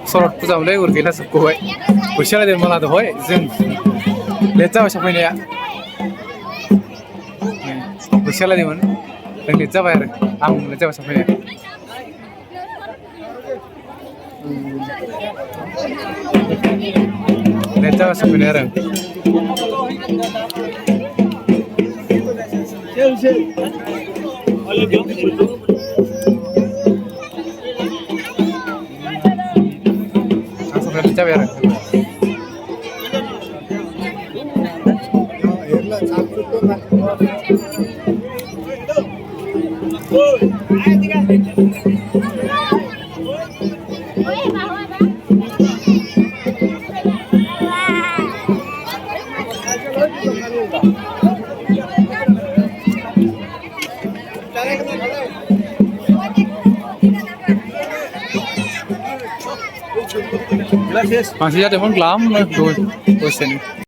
सरत पुजावलै उरगैला सबखौहाय फैसा लायदों मला दहाय जों लेट जाबाय सफैनाया फैसा लायदोंमोन जों लेट जाबाय आरो आं लेट जाबाय सफैनाया लेट जाबाय सफैनाया आरो लेट जाबाय आरो masih ada emang lama tuh dosennya